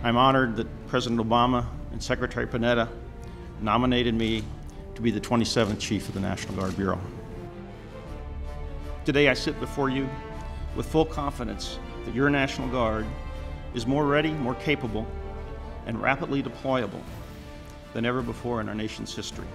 I'm honored that President Obama and Secretary Panetta nominated me to be the 27th Chief of the National Guard Bureau. Today I sit before you with full confidence that your National Guard is more ready, more capable, and rapidly deployable than ever before in our nation's history.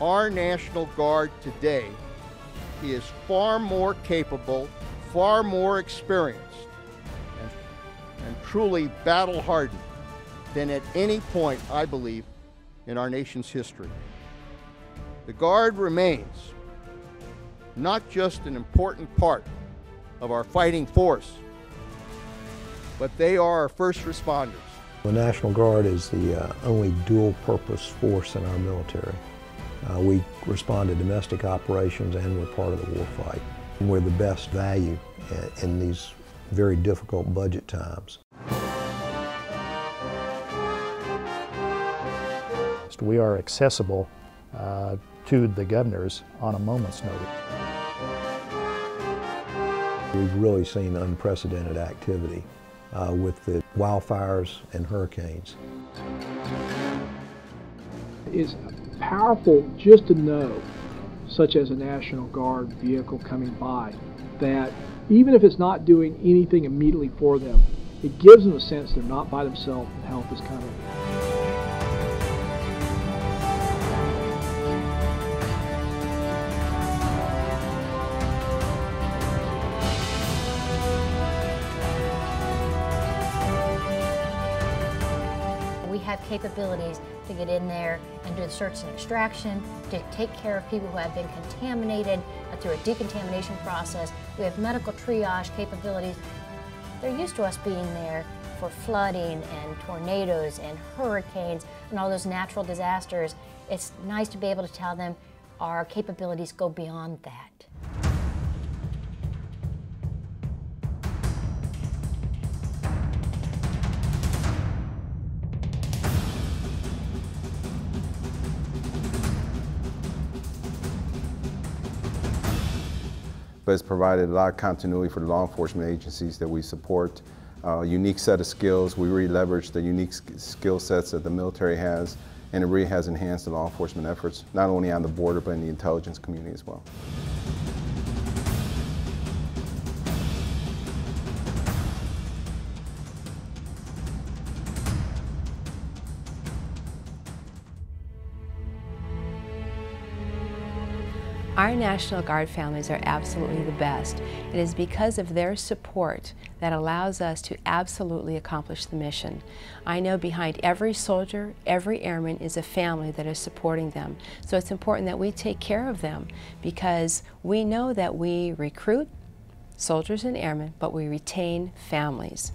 Our National Guard today is far more capable, far more experienced, and truly battle-hardened than at any point, I believe, in our nation's history. The Guard remains not just an important part of our fighting force, but they are our first responders. The National Guard is the only dual-purpose force in our military. We respond to domestic operations and we're part of the war fight. We're the best value in these very difficult budget times. We are accessible to the governors on a moment's notice. We've really seen unprecedented activity with the wildfires and hurricanes. It's powerful just to know, such as a National Guard vehicle coming by, that even if it's not doing anything immediately for them, it gives them a sense they're not by themselves and help is coming. We have capabilities to get in there and do the search and extraction, to take care of people who have been contaminated through a decontamination process. We have medical triage capabilities. They're used to us being there for flooding and tornadoes and hurricanes and all those natural disasters. It's nice to be able to tell them our capabilities go beyond that. But it's provided a lot of continuity for the law enforcement agencies that we support. Unique set of skills. We really leverage the unique skill sets that the military has, and it really has enhanced the law enforcement efforts, not only on the border, but in the intelligence community as well. Our National Guard families are absolutely the best. It is because of their support that allows us to absolutely accomplish the mission. I know behind every soldier, every airman is a family that is supporting them. So it's important that we take care of them because we know that we recruit soldiers and airmen, but we retain families.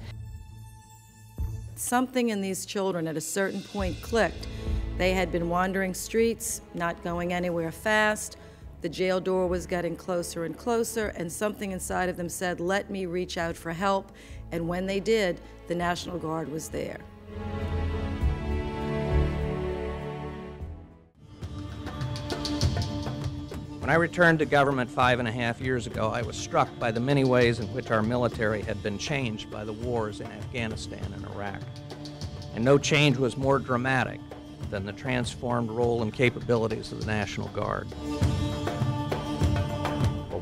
Something in these children at a certain point clicked. They had been wandering streets, not going anywhere fast. The jail door was getting closer and closer, and something inside of them said, let me reach out for help. And when they did, the National Guard was there. When I returned to government 5.5 years ago, I was struck by the many ways in which our military had been changed by the wars in Afghanistan and Iraq. And no change was more dramatic than the transformed role and capabilities of the National Guard.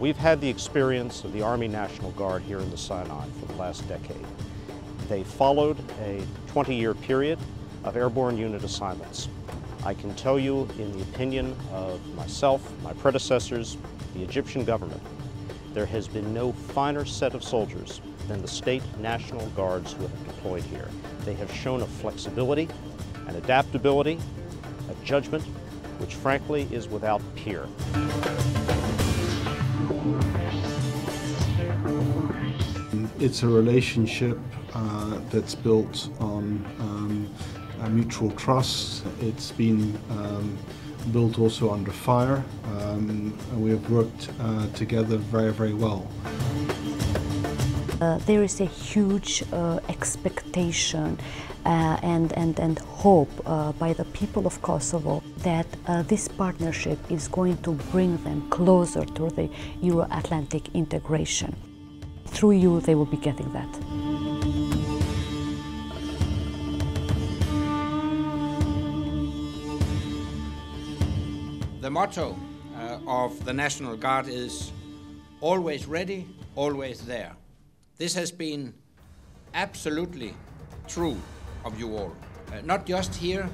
We've had the experience of the Army National Guard here in the Sinai for the last decade. They followed a 20-year period of airborne unit assignments. I can tell you, in the opinion of myself, my predecessors, the Egyptian government, there has been no finer set of soldiers than the state National Guards who have deployed here. They have shown a flexibility, an adaptability, a judgment, which frankly is without peer. It's a relationship that's built on a mutual trust. It's been built also under fire, and we have worked together very, very well. There is a huge expectation and hope by the people of Kosovo that this partnership is going to bring them closer to the Euro-Atlantic integration. Through you, they will be getting that. The motto of the National Guard is always ready, always there. This has been absolutely true of you all, not just here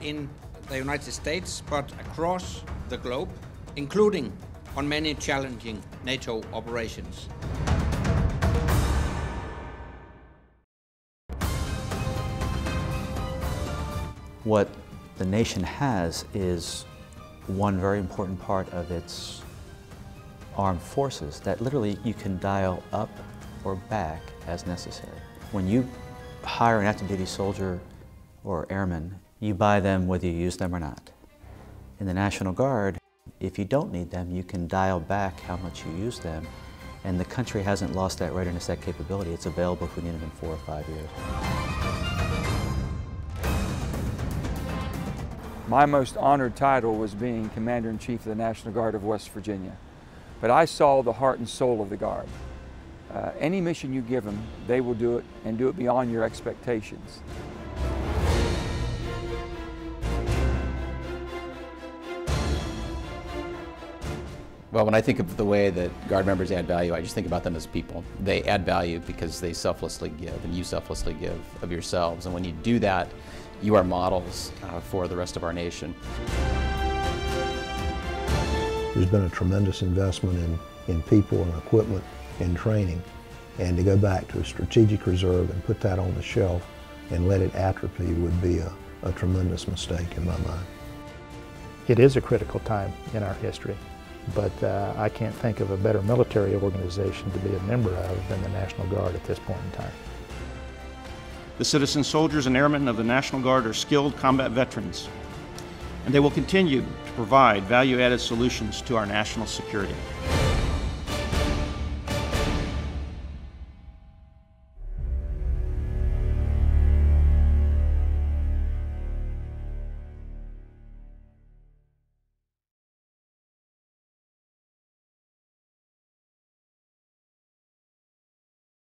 in the United States, but across the globe, including on many challenging NATO operations. What the nation has is one very important part of its armed forces that literally you can dial up or back as necessary. When you hire an active duty soldier or airman, you buy them whether you use them or not. In the National Guard, if you don't need them, you can dial back how much you use them, and the country hasn't lost that readiness, that capability. It's available if we need them in 4 or 5 years. My most honored title was being Commander-in-Chief of the National Guard of West Virginia. But I saw the heart and soul of the Guard. Any mission you give them, they will do it and do it beyond your expectations. Well, when I think of the way that Guard members add value, I just think about them as people. They add value because they selflessly give, and you selflessly give of yourselves. And when you do that, you are models for the rest of our nation. There's been a tremendous investment in people and equipment and training. And to go back to a strategic reserve and put that on the shelf and let it atrophy would be a tremendous mistake in my mind. It is a critical time in our history, but I can't think of a better military organization to be a member of than the National Guard at this point in time. The citizen soldiers and airmen of the National Guard are skilled combat veterans, and they will continue to provide value-added solutions to our national security.